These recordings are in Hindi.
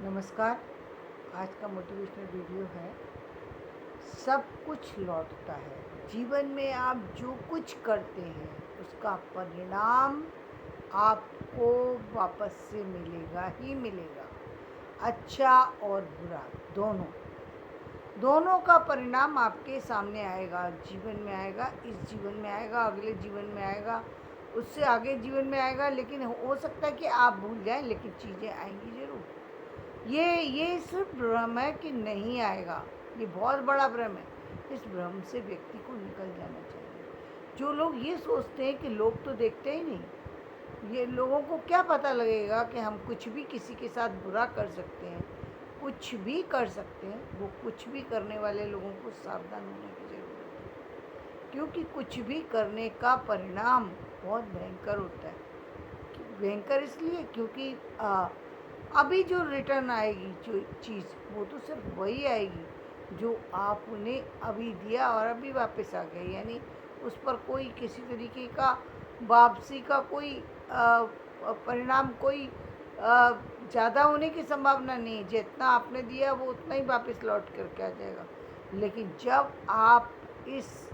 नमस्कार। आज का मोटिवेशनल वीडियो है, सब कुछ लौटता है। जीवन में आप जो कुछ करते हैं उसका परिणाम आपको वापस से मिलेगा ही मिलेगा। अच्छा और बुरा दोनों का परिणाम आपके सामने आएगा। जीवन में आएगा, इस जीवन में आएगा, अगले जीवन में आएगा, उससे आगे जीवन में आएगा। लेकिन हो सकता है कि आप भूल जाएं, लेकिन चीज़ें आएंगी ज़रूर। ये सिर्फ भ्रम है कि नहीं आएगा, ये बहुत बड़ा भ्रम है। इस भ्रम से व्यक्ति को निकल जाना चाहिए। जो लोग ये सोचते हैं कि लोग तो देखते ही नहीं, ये लोगों को क्या पता लगेगा कि हम कुछ भी किसी के साथ बुरा कर सकते हैं, कुछ भी कर सकते हैं। वो कुछ भी करने वाले लोगों को सावधान होने की ज़रूरत है, क्योंकि कुछ भी करने का परिणाम बहुत भयंकर होता है। भयंकर इसलिए क्योंकि अभी जो रिटर्न आएगी जो चीज़, वो तो सिर्फ वही आएगी जो आप उन्हें अभी दिया और अभी वापस आ गए। यानी उस पर कोई किसी तरीके का वापसी का कोई परिणाम, कोई ज़्यादा होने की संभावना नहीं है। जितना आपने दिया वो उतना ही वापस लौट करके आ जाएगा। लेकिन जब आप इस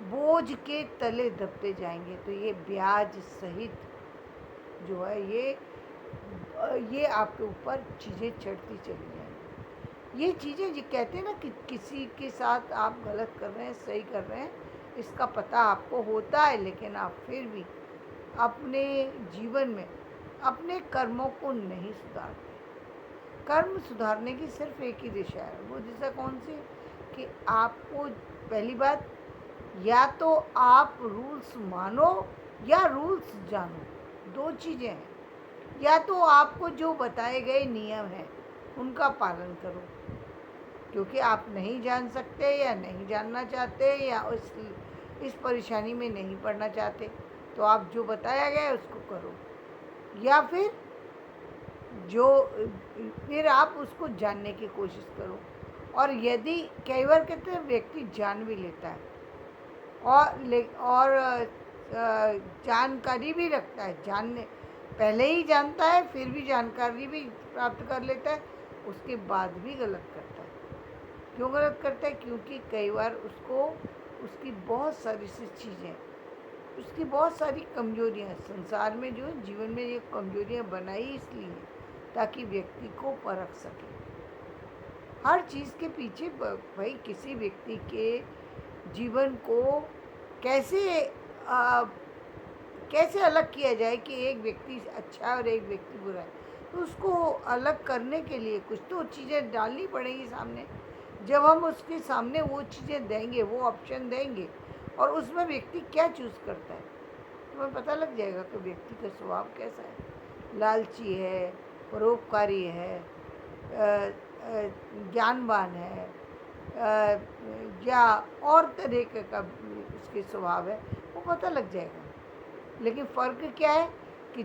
बोझ के तले दबते जाएंगे तो ये ब्याज सहित जो है ये आपके ऊपर चीज़ें चढ़ती चली जाएंगी। ये चीज़ें जो कहते हैं ना कि किसी के साथ आप गलत कर रहे हैं, सही कर रहे हैं, इसका पता आपको होता है, लेकिन आप फिर भी अपने जीवन में अपने कर्मों को नहीं सुधारते। कर्म सुधारने की सिर्फ एक ही दिशा है। वो दिशा कौन सी? कि आपको पहली बात, या तो आप रूल्स मानो या रूल्स जानो, दो चीज़ें हैं। या तो आपको जो बताए गए नियम हैं उनका पालन करो, क्योंकि आप नहीं जान सकते या नहीं जानना चाहते या इस परेशानी में नहीं पड़ना चाहते, तो आप जो बताया गया है उसको करो। या फिर आप उसको जानने की कोशिश करो। और यदि कई बार कहते हैं व्यक्ति जान भी लेता है और जानकारी भी रखता है, जानने पहले ही जानता है, फिर भी जानकारी भी प्राप्त कर लेता है, उसके बाद भी गलत करता है। क्यों गलत करता है? क्योंकि कई बार उसको उसकी बहुत सारी सी चीज़ें, उसकी बहुत सारी कमजोरियाँ संसार में जो जीवन में ये कमजोरियाँ बनाई इसलिए ताकि व्यक्ति को परख सके। हर चीज़ के पीछे भाई किसी व्यक्ति के जीवन को कैसे अलग किया जाए कि एक व्यक्ति अच्छा है और एक व्यक्ति बुरा है, तो उसको अलग करने के लिए कुछ तो चीज़ें डालनी पड़ेगी सामने। जब हम उसके सामने वो चीज़ें देंगे, वो ऑप्शन देंगे, और उसमें व्यक्ति क्या चूज़ करता है, तो हमें पता लग जाएगा कि व्यक्ति का स्वभाव कैसा है। लालची है, परोपकारी है, ज्ञानवान है, या और तरीके का उसके स्वभाव है, वो पता लग जाएगा। लेकिन फ़र्क क्या है कि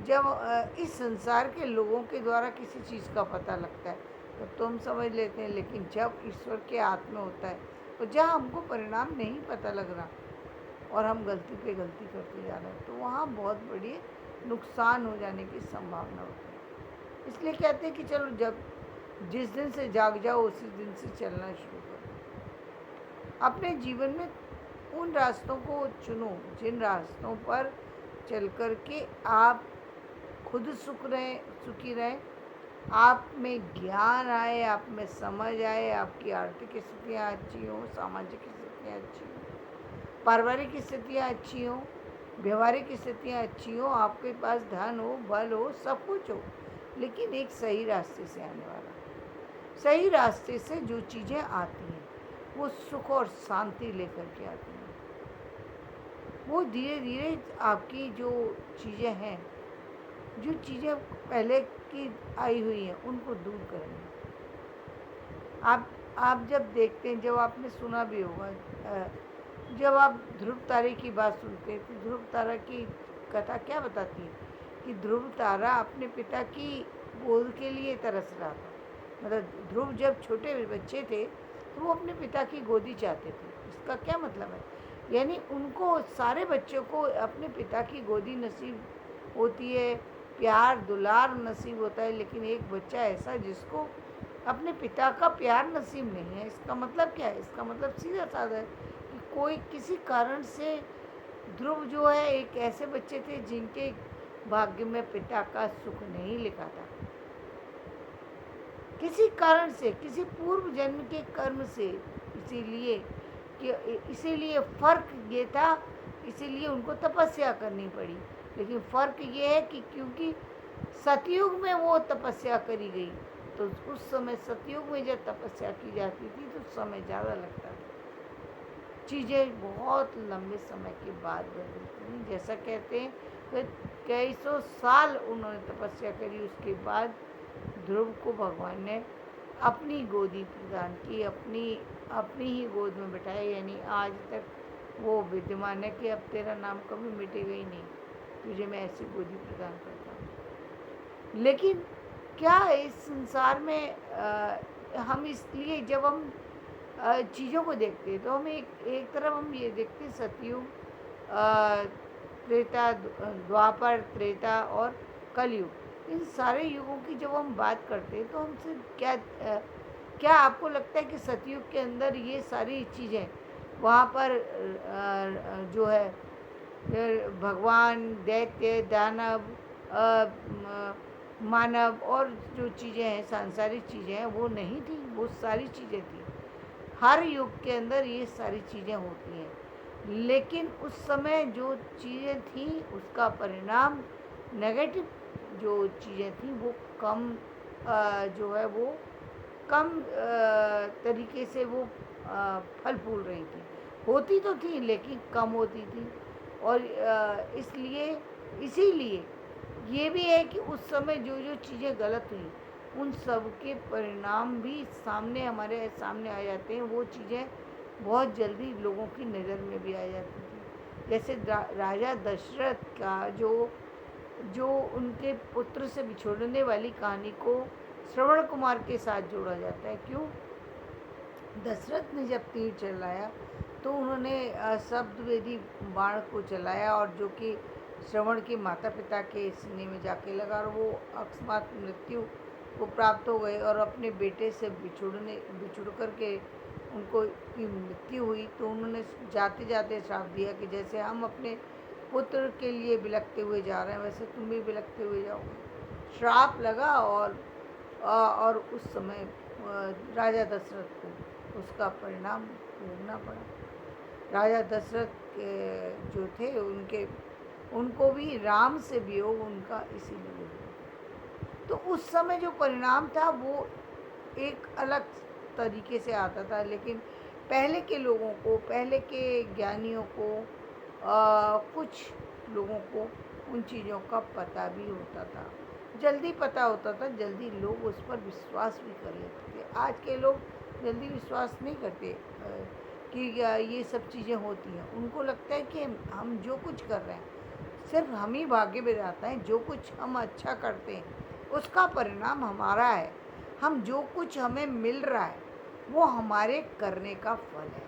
जब इस संसार के लोगों के द्वारा किसी चीज़ का पता लगता है तो हम समझ लेते हैं, लेकिन जब ईश्वर के हाथ में होता है तो जहाँ हमको परिणाम नहीं पता लग रहा और हम गलती पे गलती करते जा रहे हैं, तो वहाँ बहुत बड़ी नुकसान हो जाने की संभावना होती है। इसलिए कहते हैं कि चलो, जब जिस दिन से जाग जाओ उसी दिन से चलना शुरू करो। अपने जीवन में उन रास्तों को चुनो जिन रास्तों पर चल कर के आप खुद सुखी रहें, आप में ज्ञान आए, आप में समझ आए, आपकी आर्थिक स्थितियाँ अच्छी हों, सामाजिक स्थितियाँ अच्छी हों, पारिवारिक स्थितियाँ अच्छी हों, व्यवहारिक स्थितियाँ अच्छी हों, आपके पास धन हो, बल हो, सब कुछ हो, लेकिन एक सही रास्ते से आने वाला। सही रास्ते से जो चीज़ें आती हैं वो सुख और शांति लेकर के आती हैं। वो धीरे धीरे आपकी जो चीज़ें हैं, जो चीज़ें पहले की आई हुई हैं, उनको दूर करेंगे। आप जब देखते हैं, जब आपने सुना भी होगा, जब आप ध्रुव तारे की बात सुनते हैं तो ध्रुव तारा की कथा क्या बताती है कि ध्रुव तारा अपने पिता की गोद के लिए तरस रहा था। मतलब ध्रुव जब छोटे बच्चे थे तो वो अपने पिता की गोदी चाहते थे। इसका क्या मतलब है? यानी उनको, सारे बच्चों को अपने पिता की गोदी नसीब होती है, प्यार दुलार नसीब होता है, लेकिन एक बच्चा ऐसा जिसको अपने पिता का प्यार नसीब नहीं है। इसका मतलब क्या है? इसका मतलब सीधा साधा है कि कोई किसी कारण से, ध्रुव जो है एक ऐसे बच्चे थे जिनके भाग्य में पिता का सुख नहीं लिखा था। किसी कारण से, किसी पूर्व जन्म के कर्म से, इसीलिए कि इसीलिए फर्क ये था, इसीलिए उनको तपस्या करनी पड़ी। लेकिन फर्क ये है कि क्योंकि सतयुग में वो तपस्या करी गई, तो उस समय सतयुग में जब तपस्या की जाती थी तो समय ज़्यादा लगता था, चीज़ें बहुत लंबे समय के बाद बदलती थी। जैसा कहते हैं कि कई सौ साल उन्होंने तपस्या करी, उसके बाद ध्रुव को भगवान ने अपनी गोदी प्रदान की, अपनी अपनी ही गोद में बिठाया। यानी आज तक वो विद्यमान है कि अब तेरा नाम कभी मिटेगा ही नहीं, तुझे मैं ऐसी गोदी प्रदान करता हूँ। लेकिन क्या इस संसार में हम इसलिए जब हम चीज़ों को देखते हैं तो हम एक तरफ हम ये देखते हैं सतयुग, त्रेता, द्वापर, त्रेता और कलयुग, इन सारे युगों की जब हम बात करते हैं तो हमसे क्या आपको लगता है कि सतयुग के अंदर ये सारी चीज़ें वहाँ पर जो है भगवान, दैत्य, दानव, मानव और जो चीज़ें हैं, सांसारिक चीज़ें हैं, वो नहीं थी, वो सारी चीज़ें थी। हर युग के अंदर ये सारी चीज़ें होती हैं, लेकिन उस समय जो चीज़ें थी उसका परिणाम नेगेटिव, जो चीज़ें थी वो कम जो है वो कम तरीके से वो फल फूल रही थी। होती तो थी लेकिन कम होती थी। और इसीलिए ये भी है कि उस समय जो जो चीज़ें गलत हुई उन सब के परिणाम भी हमारे सामने आ जाते हैं। वो चीज़ें बहुत जल्दी लोगों की नज़र में भी आ जाती थी। जैसे राजा दशरथ का जो उनके पुत्र से बिछोड़ने वाली कहानी को श्रवण कुमार के साथ जोड़ा जाता है। क्यों? दशरथ ने जब तीर चलाया तो उन्होंने शब्दवेदी बाण को चलाया, और जो कि श्रवण के माता पिता के सीने में जाके लगा और वो अकस्मात मृत्यु को प्राप्त हो गए और अपने बेटे से बिछुड़ कर के उनको की मृत्यु हुई। तो उन्होंने जाते जाते श्राप दिया कि जैसे हम अपने पुत्र के लिए बिलखते हुए जा रहे हैं वैसे तुम भी बिलखते हुए जाओगे। श्राप लगा और उस समय राजा दशरथ को उसका परिणाम भोगना पड़ा। राजा दशरथ के जो थे उनको भी राम से वियोग उनका इसीलिए हुआ। तो उस समय जो परिणाम था वो एक अलग तरीके से आता था, लेकिन पहले के लोगों को, पहले के ज्ञानियों को, कुछ लोगों को उन चीज़ों का पता भी होता था, जल्दी पता होता था, जल्दी लोग उस पर विश्वास भी कर लेते थे। आज के लोग जल्दी विश्वास नहीं करते कि ये सब चीज़ें होती हैं। उनको लगता है कि हम जो कुछ कर रहे हैं सिर्फ हम ही भाग्य में रहता है। जो कुछ हम अच्छा करते हैं उसका परिणाम हमारा है। हम जो कुछ हमें मिल रहा है वो हमारे करने का फल है,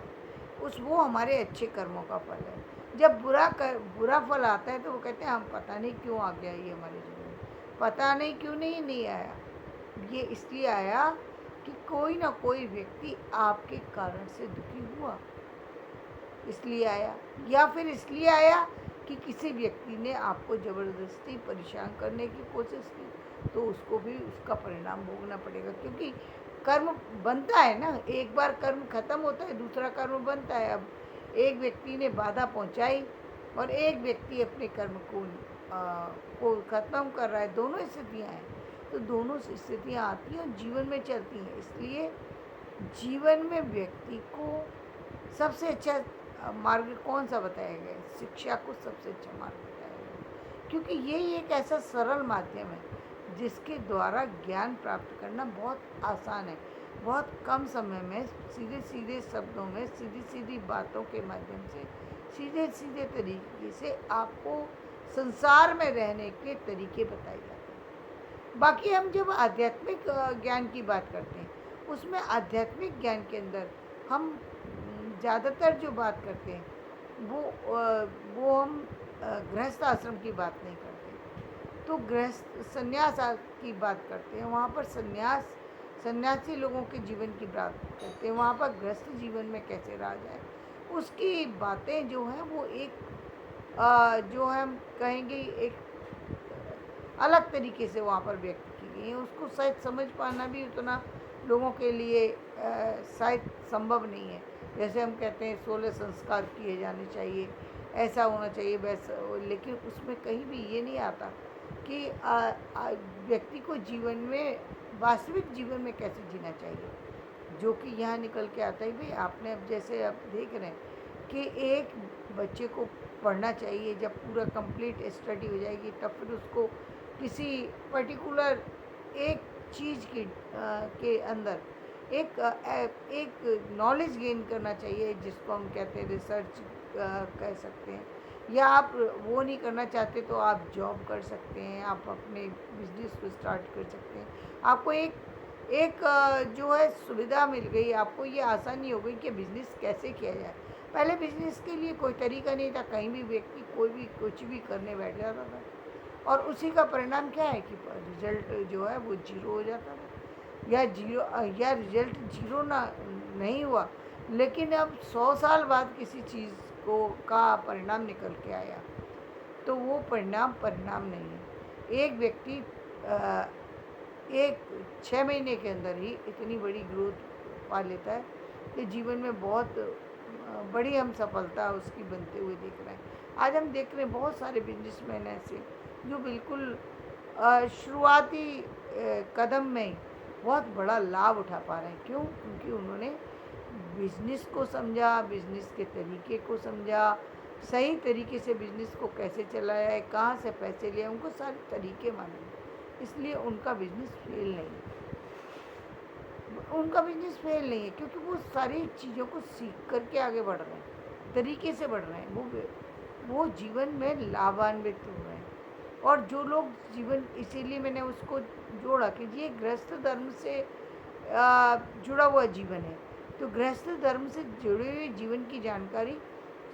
वो हमारे अच्छे कर्मों का फल है। जब बुरा फल आता है तो वो कहते हैं हम पता नहीं क्यों आ गया ये हमारे जीवन में, पता नहीं क्यों नहीं आया। ये इसलिए आया कि कोई ना कोई व्यक्ति आपके कारण से दुखी हुआ, इसलिए आया, या फिर इसलिए आया कि किसी व्यक्ति ने आपको ज़बरदस्ती परेशान करने की कोशिश की, तो उसको भी उसका परिणाम भोगना पड़ेगा। क्योंकि कर्म बनता है ना, एक बार कर्म खत्म होता है दूसरा कर्म बनता है। अब एक व्यक्ति ने बाधा पहुंचाई और एक व्यक्ति अपने कर्म को ख़त्म कर रहा है, दोनों स्थितियाँ हैं। तो दोनों स्थितियाँ आती हैं और जीवन में चलती हैं। इसलिए जीवन में व्यक्ति को सबसे अच्छा मार्ग कौन सा बताया गया है? शिक्षा को सबसे अच्छा मार्ग बताया गया है, क्योंकि यही एक ऐसा सरल माध्यम है जिसके द्वारा ज्ञान प्राप्त करना बहुत आसान है। बहुत कम समय में सीधे सीधे शब्दों में, सीधी सीधी बातों के माध्यम से, सीधे सीधे तरीके से आपको संसार में रहने के तरीके बताए जाते हैं। बाकी हम जब आध्यात्मिक ज्ञान की बात करते हैं उसमें आध्यात्मिक ज्ञान के अंदर हम ज़्यादातर जो बात करते हैं वो हम गृहस्थ आश्रम की बात नहीं करते। तो गृहस्थ संन्यास की बात करते हैं, वहाँ पर सन्यासी लोगों के जीवन की बात करते हैं। वहाँ पर गृहस्थ जीवन में कैसे रहा जाए, उसकी बातें जो हैं वो एक जो है हम कहेंगे एक अलग तरीके से वहाँ पर व्यक्त की गई है। उसको शायद समझ पाना भी उतना लोगों के लिए शायद संभव नहीं है। जैसे हम कहते हैं 16 संस्कार किए जाने चाहिए, ऐसा होना चाहिए वैसा, लेकिन उसमें कहीं भी ये नहीं आता कि व्यक्ति को जीवन में वास्तविक जीवन में कैसे जीना चाहिए, जो कि यहाँ निकल के आता है। भाई आपने अब जैसे आप देख रहे हैं कि एक बच्चे को पढ़ना चाहिए, जब पूरा कंप्लीट स्टडी हो जाएगी तब फिर उसको किसी पर्टिकुलर एक चीज़ के अंदर एक नॉलेज गेन करना चाहिए, जिसको हम कहते हैं रिसर्च कह सकते हैं। या आप वो नहीं करना चाहते तो आप जॉब कर सकते हैं, आप अपने बिजनेस को स्टार्ट कर सकते हैं। आपको एक जो है सुविधा मिल गई, आपको ये आसानी हो गई कि बिज़नेस कैसे किया जाए। पहले बिज़नेस के लिए कोई तरीका नहीं था, कहीं भी व्यक्ति कोई भी कुछ भी करने बैठ जाता था और उसी का परिणाम क्या है कि रिजल्ट जो है वो ज़ीरो हो जाता था, या रिजल्ट ज़ीरो नहीं हुआ, लेकिन अब 100 साल बाद किसी चीज़ का परिणाम निकल के आया तो वो परिणाम नहीं है। एक व्यक्ति एक 6 महीने के अंदर ही इतनी बड़ी ग्रोथ पा लेता है कि जीवन में बहुत बड़ी हम सफलता उसकी बनते हुए देख रहे हैं। आज हम देख रहे हैं बहुत सारे बिजनेसमैन ऐसे जो बिल्कुल शुरुआती कदम में ही बहुत बड़ा लाभ उठा पा रहे हैं। क्यों? क्योंकि उन्होंने बिजनेस को समझा, बिजनेस के तरीके को समझा, सही तरीके से बिजनेस को कैसे चलाया है, कहाँ से पैसे लिए, उनको सारे तरीके मालूम, इसलिए उनका बिजनेस फेल नहीं है। क्योंकि वो सारी चीज़ों को सीख करके आगे बढ़ रहे हैं, तरीके से बढ़ रहे हैं, वो जीवन में लाभान्वित हो रहे हैं। और जो लोग जीवन, इसीलिए मैंने उसको जोड़ा कि ये गृहस्थ धर्म से जुड़ा हुआ जीवन है। तो गृहस्थ धर्म से जुड़े हुए जीवन की जानकारी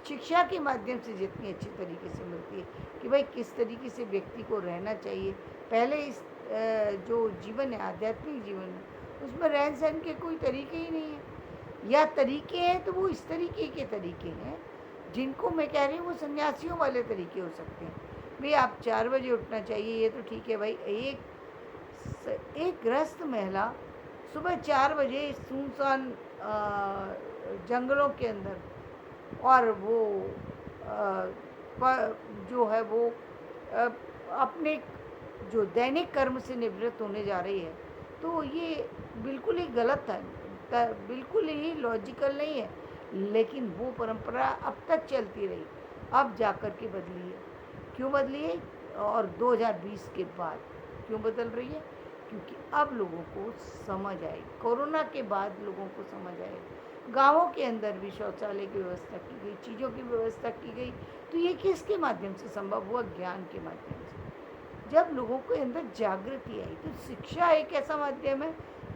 शिक्षा के माध्यम से जितनी अच्छी तरीके से मिलती है कि भाई किस तरीके से व्यक्ति को रहना चाहिए। पहले इस जो जीवन है, आध्यात्मिक जीवन है, उसमें रहन सहन के कोई तरीके ही नहीं है, या तरीके हैं तो वो इस तरीके के तरीके हैं जिनको मैं कह रही हूँ वो सन्यासियों वाले तरीके हो सकते हैं। भाई आप 4 बजे उठना चाहिए, ये तो ठीक है भाई। एक गृहस्थ महिला सुबह 4 बजे सुनसान जंगलों के अंदर, और वो जो है वो अपने जो दैनिक कर्म से निवृत्त होने जा रही है, तो ये बिल्कुल ही गलत है, बिल्कुल ही लॉजिकल नहीं है। लेकिन वो परंपरा अब तक चलती रही, अब जाकर के बदली है। क्यों बदली है? और 2020 के बाद क्यों बदल रही है? क्योंकि अब लोगों को समझ आई, कोरोना के बाद लोगों को समझ आए। गाँवों के अंदर भी शौचालय की व्यवस्था की गई, चीज़ों की व्यवस्था की गई। तो ये किसके माध्यम से संभव हुआ? ज्ञान के माध्यम से। जब लोगों के अंदर जागृति आई, तो शिक्षा एक ऐसा माध्यम है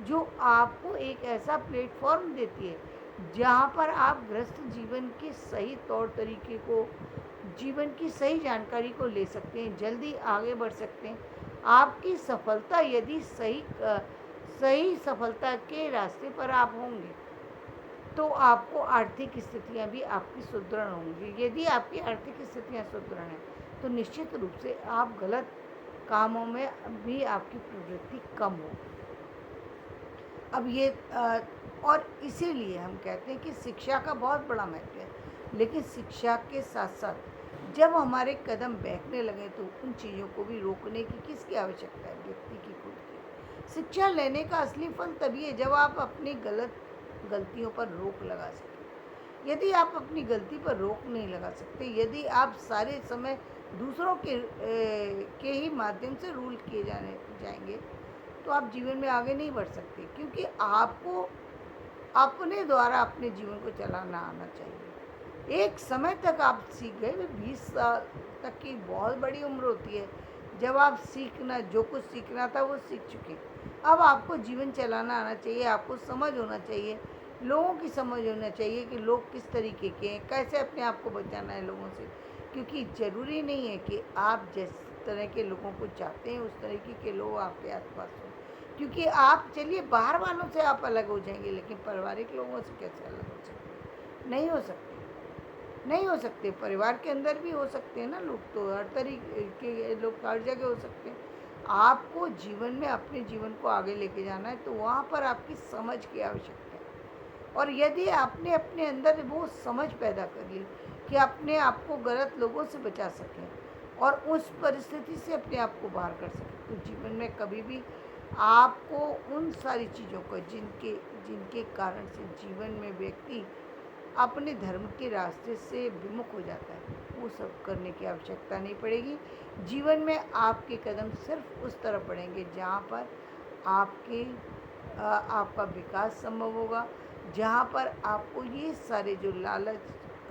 जो आपको एक ऐसा प्लेटफॉर्म देती है जहाँ पर आप गृहस्थ जीवन के सही तौर तरीके को, जीवन की सही जानकारी को ले सकते हैं, जल्दी आगे बढ़ सकते हैं। आपकी सफलता यदि सही सफलता के रास्ते पर आप होंगे तो आपको आर्थिक स्थितियाँ भी आपकी सुदृढ़ होंगी। यदि आपकी आर्थिक स्थितियाँ सुदृढ़ हैं तो निश्चित रूप से आप गलत कामों में भी आपकी प्रवृत्ति कम हो। अब ये और इसीलिए हम कहते हैं कि शिक्षा का बहुत बड़ा महत्व है, लेकिन शिक्षा के साथ साथ जब हमारे कदम बहकने लगे तो उन चीज़ों को भी रोकने की किसकी आवश्यकता है? व्यक्ति की खुद की। शिक्षा लेने का असली फल तभी है जब आप अपनी गलतियों पर रोक लगा सकें। यदि आप अपनी गलती पर रोक नहीं लगा सकते, यदि आप सारे समय दूसरों के ही माध्यम से रूल किए जाएंगे तो आप जीवन में आगे नहीं बढ़ सकते, क्योंकि आपको अपने द्वारा अपने जीवन को चलाना आना चाहिए। एक समय तक आप सीख गए, 20 साल तक की बहुत बड़ी उम्र होती है जब आप जो कुछ सीखना था वो सीख चुके। अब आपको जीवन चलाना आना चाहिए, आपको समझ होना चाहिए, लोगों की समझ होना चाहिए कि लोग किस तरीके के हैं, कैसे अपने आप को बचाना है लोगों से। क्योंकि ज़रूरी नहीं है कि आप तरह के लोगों को चाहते हैं, उस तरीके के लोग आपके आसपास हों। क्योंकि आप चलिए बाहर वालों से आप अलग हो जाएंगे, लेकिन पारिवारिक लोगों से कैसे अलग हो सकते हैं? नहीं हो सकते, नहीं हो सकते। परिवार के अंदर भी हो सकते हैं ना लोग, तो हर तरीके के लोग हर जगह हो सकते हैं। आपको जीवन में अपने जीवन को आगे लेके जाना है, तो वहाँ पर आपकी समझ की आवश्यकता है। और यदि आपने अपने अंदर वो समझ पैदा कर ली कि अपने आप को गलत लोगों से बचा सकें और उस परिस्थिति से अपने आप को बाहर कर सकें, तो जीवन में कभी भी आपको उन सारी चीज़ों को जिनके जिनके कारण से जीवन में व्यक्ति अपने धर्म के रास्ते से विमुख हो जाता है, वो सब करने की आवश्यकता नहीं पड़ेगी। जीवन में आपके कदम सिर्फ उस तरफ बढ़ेंगे जहाँ पर आपके आपका विकास संभव होगा, जहाँ पर आपको ये सारे जो लालच,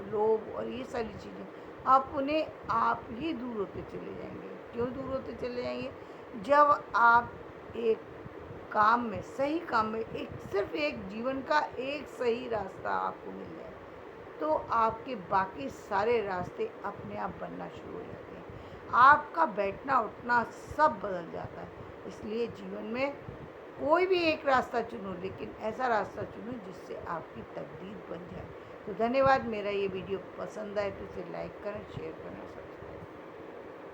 लोभ और ये सारी चीज़ें, आप उन्हें आप ही दूर होते चले जाएंगे। क्यों दूर होते चले जाएंगे? जब आप एक काम में, सही काम में, एक सिर्फ एक जीवन का एक सही रास्ता आपको मिल जाए, तो आपके बाकी सारे रास्ते अपने आप बनना शुरू हो जाते हैं। आपका बैठना उठना सब बदल जाता है। इसलिए जीवन में कोई भी एक रास्ता चुनो, लेकिन ऐसा रास्ता चुनो जिससे आपकी तकदीर बन जाए। तो धन्यवाद। मेरा ये वीडियो पसंद आए तो इसे लाइक करें, शेयर करें, सब्सक्राइब